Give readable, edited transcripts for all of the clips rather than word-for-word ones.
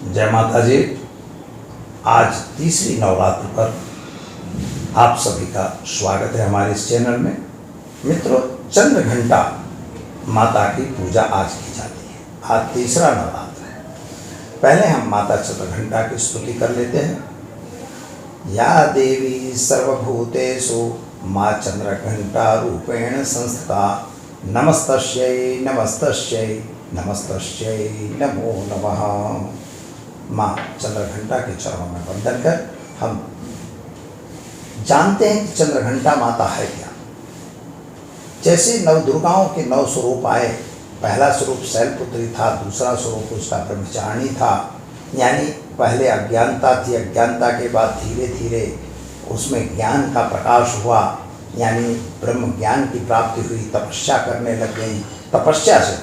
जय माता जी। आज तीसरी नवरात्र पर आप सभी का स्वागत है हमारे इस चैनल में। मित्रों, चंद्र घंटा माता की पूजा आज की जाती है। आज तीसरा नवरात्र है। पहले हम माता चंद्र घंटा की स्तुति कर लेते हैं। या देवी सर्वभूतेषु माँ चंद्र घंटा रूपेण संस्थिता नमस्तस्यै नमस्तस्यै नमस्तस्यै नमो नमः। माँ चंद्र घंटा के चरणों में वंदन कर हम जानते हैं कि चंद्र घंटा माता है क्या। जैसे नव दुर्गाओं के 9 स्वरूप आए, पहला स्वरूप शैलपुत्री था, दूसरा स्वरूप उसका ब्रह्मचारिणी था, यानी पहले अज्ञानता थी, अज्ञानता के बाद धीरे धीरे उसमें ज्ञान का प्रकाश हुआ, यानी ब्रह्म ज्ञान की प्राप्ति हुई, तपस्या करने लग गई। तपस्या से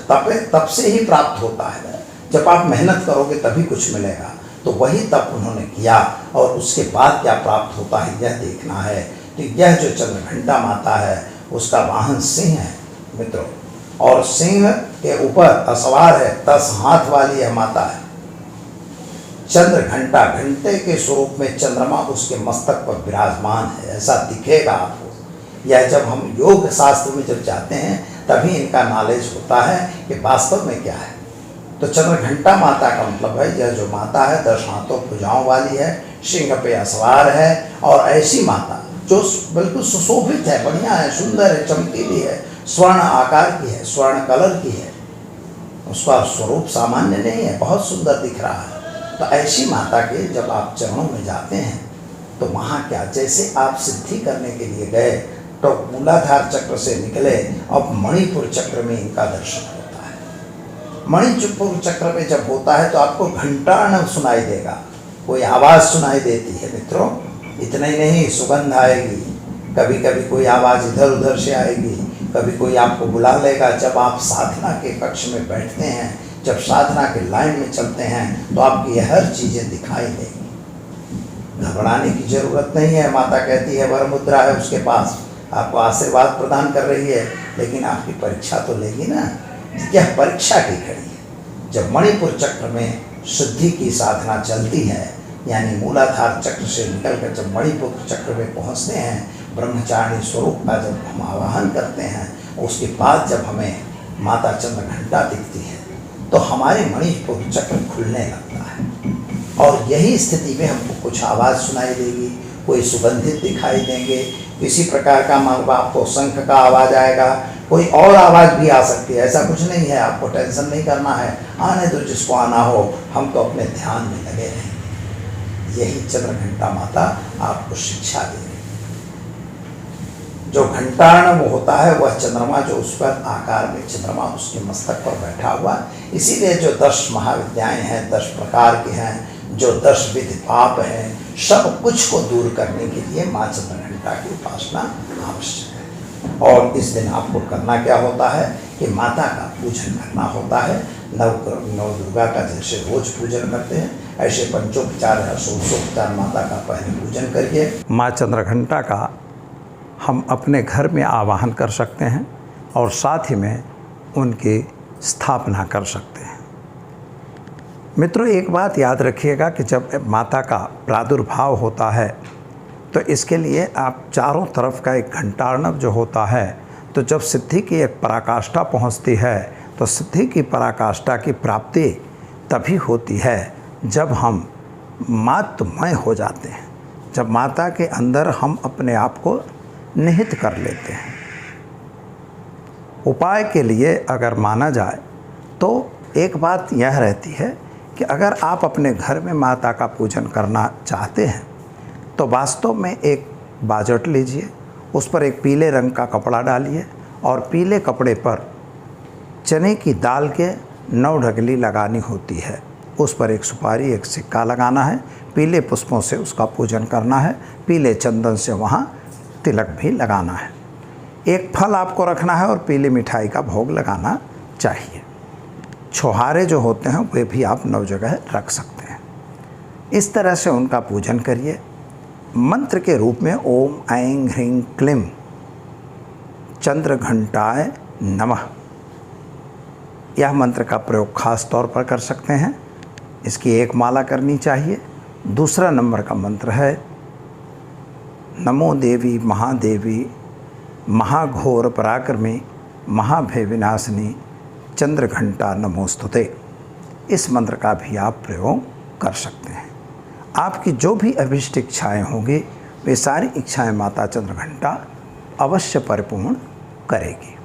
तप से ही प्राप्त होता है। जब आप मेहनत करोगे तभी कुछ मिलेगा, तो वही तप उन्होंने किया और उसके बाद क्या प्राप्त होता है यह देखना है। तो यह जो चंद्र घंटा माता है उसका वाहन सिंह है मित्रों, और सिंह के ऊपर असवार है, 10 हाथ वाली यह माता है। चंद्र घंटा, घंटे के स्वरूप में चंद्रमा उसके मस्तक पर विराजमान है, ऐसा दिखेगा आपको। यह जब हम योग शास्त्र में जब जाते हैं तभी इनका नॉलेज होता है कि वास्तव में क्या है। तो चंद्र घंटा माता का मतलब है यह जो माता है 10 हाथों भुजाओं वाली है, सिंह पे असवार है, और ऐसी माता जो बिल्कुल सुशोभित है, बढ़िया है, सुंदर है, चमकीली है, स्वर्ण आकार की है, स्वर्ण कलर की है। उसका स्वरूप सामान्य नहीं है, बहुत सुंदर दिख रहा है। तो ऐसी माता के जब आप चरणों में जाते हैं तो वहाँ क्या, जैसे आप सिद्धि करने के लिए गए तो मूलाधार चक्र से निकले और मणिपुर चक्र में इनका दर्शन होता है। मणिपुर चक्र में जब होता है तो आपको घंटार्ण सुनाई देगा, कोई आवाज़ सुनाई देती है मित्रों। इतना ही नहीं, सुगंध आएगी, कभी कभी कोई आवाज़ इधर उधर से आएगी, कभी कोई आपको बुला लेगा। जब आप साधना के कक्ष में बैठते हैं, जब साधना के लाइन में चलते हैं तो आपकी यह हर चीज़ें दिखाई देंगी। घबराने की जरूरत नहीं है। माता कहती है वर मुद्रा है उसके पास, आपको आशीर्वाद प्रदान कर रही है, लेकिन आपकी परीक्षा तो लेगी ना। यह परीक्षा की घड़ी है। जब मणिपुर चक्र में शुद्धि की साधना चलती है, यानी मूलाधार चक्र से निकलकर जब मणिपुर चक्र में पहुंचते हैं, ब्रह्मचारिणी स्वरूप का जब हम आवाहन करते हैं, उसके बाद जब हमें माता चंद्र घंटा दिखती है तो हमारे मणिपुर चक्र खुलने लगता है। और यही स्थिति में हमको कुछ आवाज़ सुनाई देगी, कोई सुगंधित दिखाई देंगे, किसी प्रकार का आपको शंख का आवाज़ आएगा, कोई और आवाज़ भी आ सकती है। ऐसा कुछ नहीं है, आपको टेंशन नहीं करना है, आने दो जिसको आना हो, हम तो अपने ध्यान में लगे रहें। यही चंद्र घंटा माता आपको शिक्षा दे रही है। जो घंटार्ण वो होता है वह चंद्रमा, जो उस पर आकार में चंद्रमा उसके मस्तक पर बैठा हुआ, इसीलिए जो 10 महाविद्याएं हैं, 10 प्रकार के हैं, जो 10 विधि पाप हैं, सब कुछ को दूर करने के लिए माँ चंद्र घंटा की उपासना आवश्यक है। और इस दिन आपको करना क्या होता है कि माता का पूजन करना होता है। नव दुर्गा का जैसे रोज पूजन करते हैं, ऐसे पंचोपचार या षोडशोपचार माता का पहले पूजन करिए। माँ चंद्र घंटा का हम अपने घर में आवाहन कर सकते हैं और साथ ही में उनकी स्थापना कर सकते हैं। मित्रों, एक बात याद रखिएगा कि जब माता का प्रादुर्भाव होता है तो इसके लिए आप चारों तरफ का एक घंटार्णव जो होता है, तो जब सिद्धि की एक पराकाष्ठा पहुंचती है तो सिद्धि की पराकाष्ठा की प्राप्ति तभी होती है जब हम मातमय हो जाते हैं, जब माता के अंदर हम अपने आप को निहित कर लेते हैं। उपाय के लिए अगर माना जाए तो एक बात यह रहती है कि अगर आप अपने घर में माता का पूजन करना चाहते हैं तो वास्तव में एक बाजट लीजिए, उस पर एक पीले रंग का कपड़ा डालिए और पीले कपड़े पर चने की दाल के 9 ढगली लगानी होती है। उस पर एक सुपारी, एक सिक्का लगाना है, पीले पुष्पों से उसका पूजन करना है, पीले चंदन से वहाँ तिलक भी लगाना है। एक फल आपको रखना है और पीली मिठाई का भोग लगाना चाहिए। छोहारे जो होते हैं वे भी आप 9 जगह रख सकते हैं। इस तरह से उनका पूजन करिए। मंत्र के रूप में ओम ऐं ह्रीं क्लीं चंद्र घंटाय नमः, यह मंत्र का प्रयोग खास तौर पर कर सकते हैं। इसकी एक माला करनी चाहिए। दूसरा नंबर का मंत्र है नमो देवी महादेवी महाघोर पराक्रमी महाभय विनाशिनी चंद्रघंटा नमोस्तुते। इस मंत्र का भी आप प्रयोग कर सकते हैं। आपकी जो भी अभिष्ट इच्छाएँ होंगी वे सारी इच्छाएं माता चंद्रघंटा अवश्य परिपूर्ण करेगी।